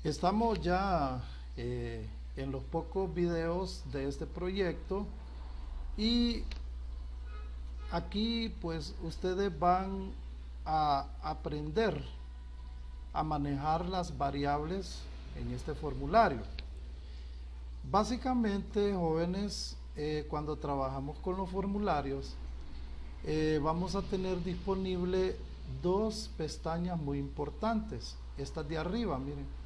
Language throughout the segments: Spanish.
Estamos ya en los pocos videos de este proyecto y aquí pues ustedes van a aprender a manejar las variables en este formulario. Básicamente, jóvenes, cuando trabajamos con los formularios, vamos a tener disponible dos pestañas muy importantes. Estas de arriba, miren.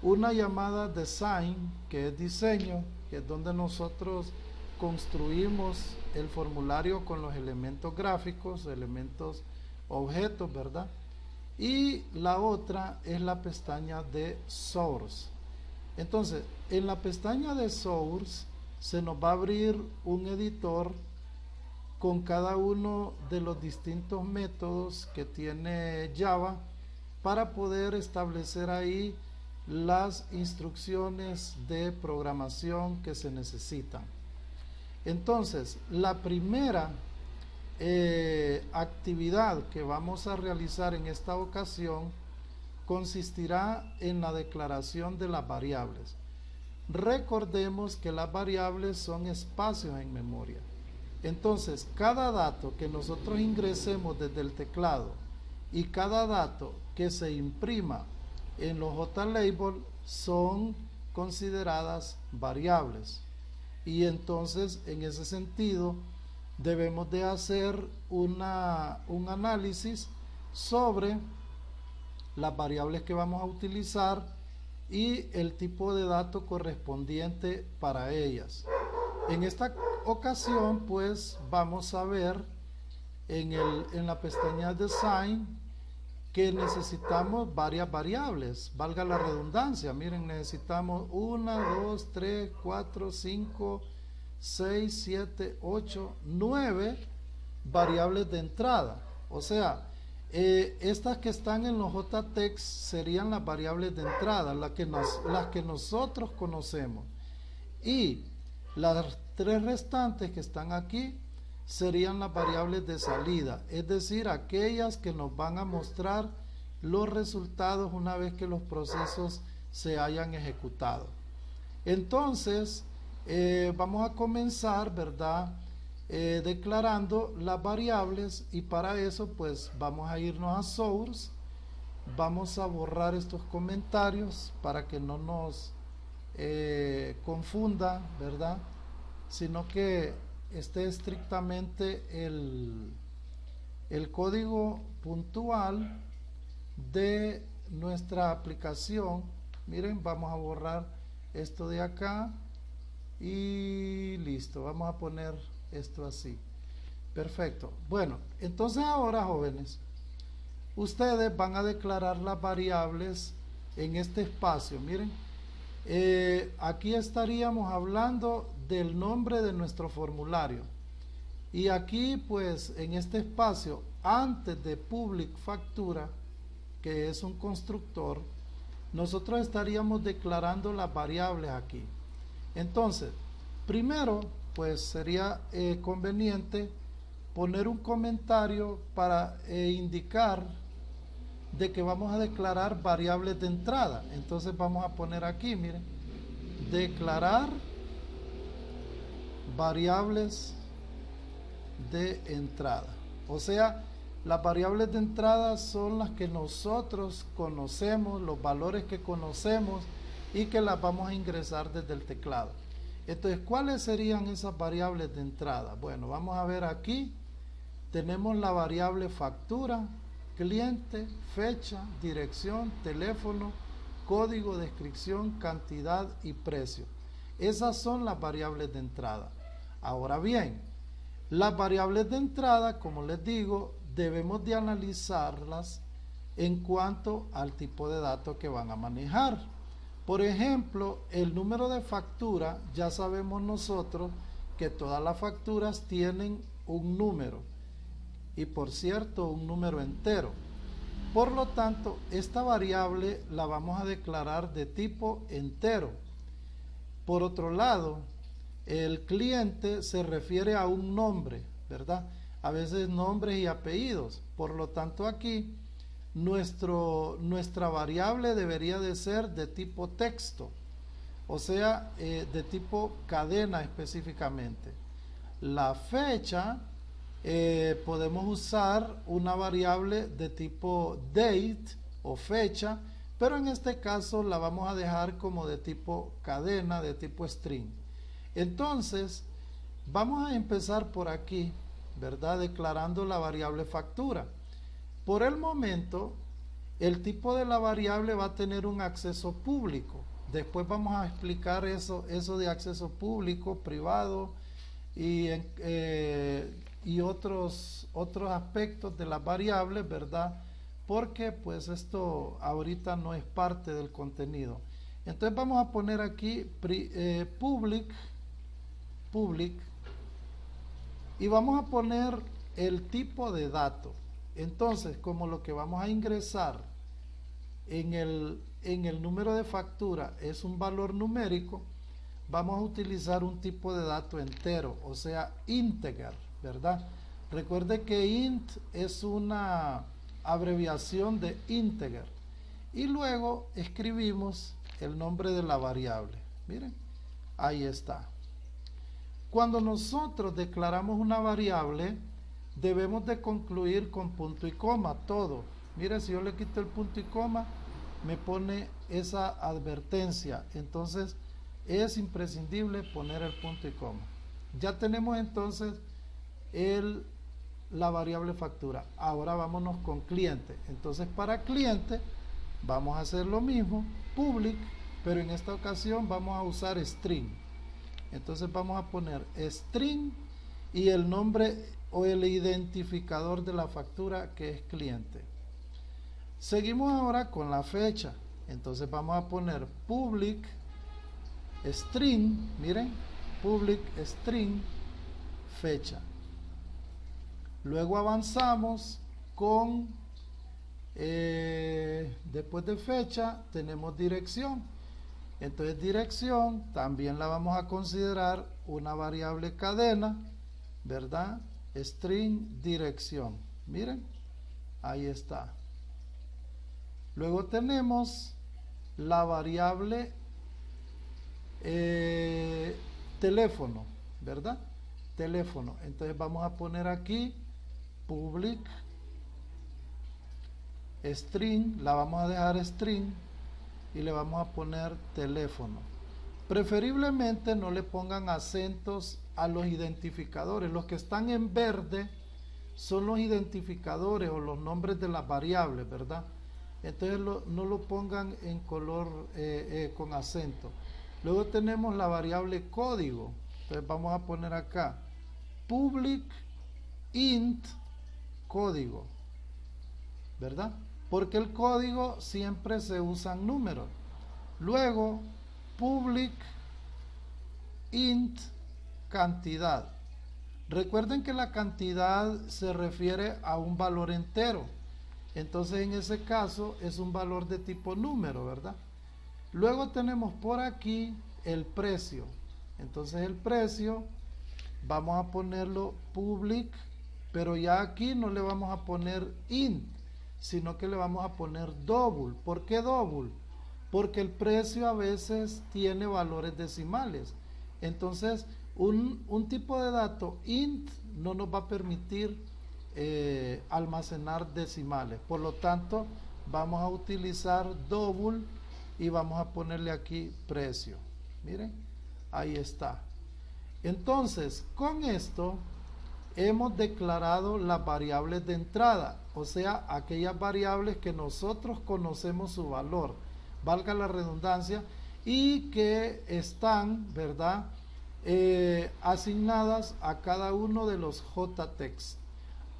Una llamada Design, que es diseño, que es donde nosotros construimos el formulario con los elementos gráficos, elementos objetos, ¿verdad? Y la otra es la pestaña de Source. Entonces, en la pestaña de Source se nos va a abrir un editor con cada uno de los distintos métodos que tiene Java para poder establecer ahí las instrucciones de programación que se necesitan. Entonces, la primera actividad que vamos a realizar en esta ocasión consistirá en la declaración de las variables. Recordemos que las variables son espacios en memoria. Entonces, cada dato que nosotros ingresemos desde el teclado y cada dato que se imprima en los JLabel son consideradas variables. Y entonces, en ese sentido, debemos de hacer un análisis sobre las variables que vamos a utilizar y el tipo de dato correspondiente para ellas. En esta ocasión, pues, vamos a ver en la pestaña Design que necesitamos varias variables, valga la redundancia. Miren, necesitamos 1, 2, 3, 4, 5, 6, 7, 8, 9 variables de entrada. O sea, estas que están en los JText serían las variables de entrada, las que nosotros conocemos. Y las tres restantes que están aquí serían las variables de salida, es decir, aquellas que nos van a mostrar los resultados una vez que los procesos se hayan ejecutado. Entonces, vamos a comenzar, ¿verdad? Declarando las variables, y para eso pues vamos a irnos a Source. Vamos a borrar estos comentarios para que no nos confunda, ¿verdad? Sino que esté estrictamente el código puntual de nuestra aplicación. Miren, vamos a borrar esto de acá y listo, vamos a poner esto así. Perfecto. Bueno, entonces ahora, jóvenes, ustedes van a declarar las variables en este espacio. Miren, aquí estaríamos hablando del nombre de nuestro formulario, y aquí pues en este espacio, antes de public factura, que es un constructor, nosotros estaríamos declarando las variables aquí. Entonces, primero pues sería conveniente poner un comentario para indicar de que vamos a declarar variables de entrada. Entonces vamos a poner aquí, miren, declarar variables de entrada. O sea, las variables de entrada son las que nosotros conocemos, los valores que conocemos y que las vamos a ingresar desde el teclado. Entonces, ¿cuáles serían esas variables de entrada? Bueno, vamos a ver aquí. Tenemos la variable factura, cliente, fecha, dirección, teléfono, código, descripción, cantidad y precio. Esas son las variables de entrada. Ahora bien, las variables de entrada, como les digo, debemos de analizarlas en cuanto al tipo de datos que van a manejar. Por ejemplo, el número de factura, ya sabemos nosotros que todas las facturas tienen un número, y por cierto, un número entero. Por lo tanto, esta variable la vamos a declarar de tipo entero. Por otro lado, el cliente se refiere a un nombre, ¿verdad? A veces nombres y apellidos. Por lo tanto, aquí nuestra variable debería de ser de tipo texto, o sea, de tipo cadena específicamente. La fecha, podemos usar una variable de tipo date o fecha, pero en este caso la vamos a dejar como de tipo cadena, de tipo string. Entonces, vamos a empezar por aquí, ¿verdad? Declarando la variable factura. Por el momento, el tipo de la variable va a tener un acceso público. Después vamos a explicar eso de acceso público, privado y otros aspectos de las variables, ¿verdad? Porque pues esto ahorita no es parte del contenido. Entonces vamos a poner aquí public y vamos a poner el tipo de dato. Entonces, como lo que vamos a ingresar en el número de factura es un valor numérico, vamos a utilizar un tipo de dato entero, o sea, integer, ¿verdad? Recuerde que int es una abreviación de integer. Y luego escribimos el nombre de la variable. Miren, ahí está. Cuando nosotros declaramos una variable, debemos de concluir con punto y coma todo. Mire, si yo le quito el punto y coma, me pone esa advertencia. Entonces, es imprescindible poner el punto y coma. Ya tenemos entonces la variable factura. Ahora vámonos con cliente. Entonces, para cliente, vamos a hacer lo mismo, public, pero en esta ocasión vamos a usar string. Entonces vamos a poner string y el nombre o el identificador de la factura, que es cliente. Seguimos ahora con la fecha. Entonces vamos a poner public string, miren, public string fecha. Luego avanzamos con después de fecha tenemos dirección. Entonces dirección también la vamos a considerar una variable cadena, ¿verdad? String dirección. Miren, ahí está. Luego tenemos la variable teléfono, ¿verdad? Teléfono. Entonces vamos a poner aquí public string, la vamos a dejar string y le vamos a poner teléfono. Preferiblemente no le pongan acentos a los identificadores. Los que están en verde son los identificadores o los nombres de las variables, ¿verdad? Entonces no lo pongan en color con acento. Luego tenemos la variable código. Entonces vamos a poner acá public int código, ¿verdad? Porque el código siempre se usan números. Luego public int cantidad. Recuerden que la cantidad se refiere a un valor entero. Entonces en ese caso es un valor de tipo número, ¿verdad? Luego tenemos por aquí el precio. Entonces el precio vamos a ponerlo public, pero ya aquí no le vamos a poner int, sino que le vamos a poner double. ¿Por qué double? Porque el precio a veces tiene valores decimales. Entonces un tipo de dato int no nos va a permitir almacenar decimales. Por lo tanto, vamos a utilizar double y vamos a ponerle aquí precio. Miren, ahí está. Entonces, con esto hemos declarado las variables de entrada, o sea, aquellas variables que nosotros conocemos su valor, valga la redundancia, y que están, ¿verdad?, asignadas a cada uno de los JTEX.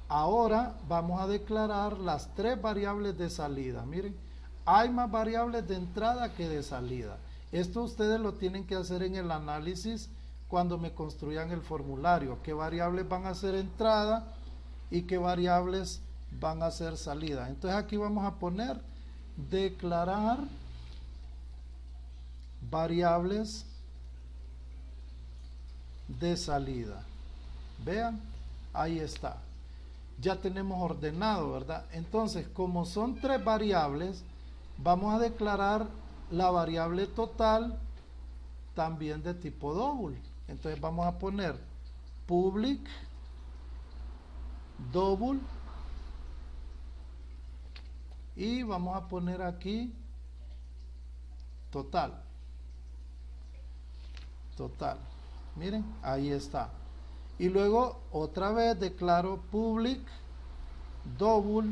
Ahora vamos a declarar las tres variables de salida. Miren, hay más variables de entrada que de salida. Esto ustedes lo tienen que hacer en el análisis cuando me construyan el formulario. ¿Qué variables van a ser entrada y qué variables van a ser salida? Entonces aquí vamos a poner declarar variables de salida. Vean, ahí está. ya tenemos ordenado, ¿verdad? Entonces, como son 3 variables, vamos a declarar la variable total también de tipo double. Entonces vamos a poner public double y vamos a poner aquí total. Miren, ahí está. Y luego otra vez declaro public double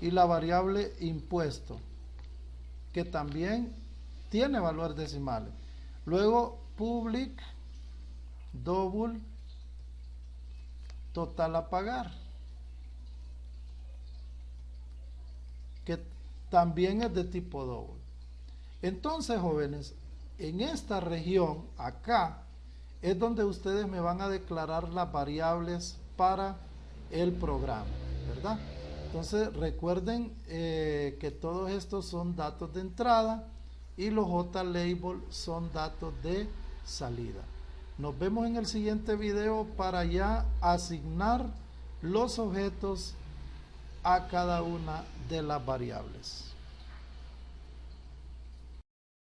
y la variable impuesto, que también tiene valores decimales. Luego public double total a pagar, que también es de tipo double. Entonces, jóvenes, en esta región acá es donde ustedes me van a declarar las variables para el programa, ¿verdad? Entonces recuerden que todos estos son datos de entrada y los JLabel son datos de salida. Nos vemos en el siguiente video para ya asignar los objetos a cada una de las variables.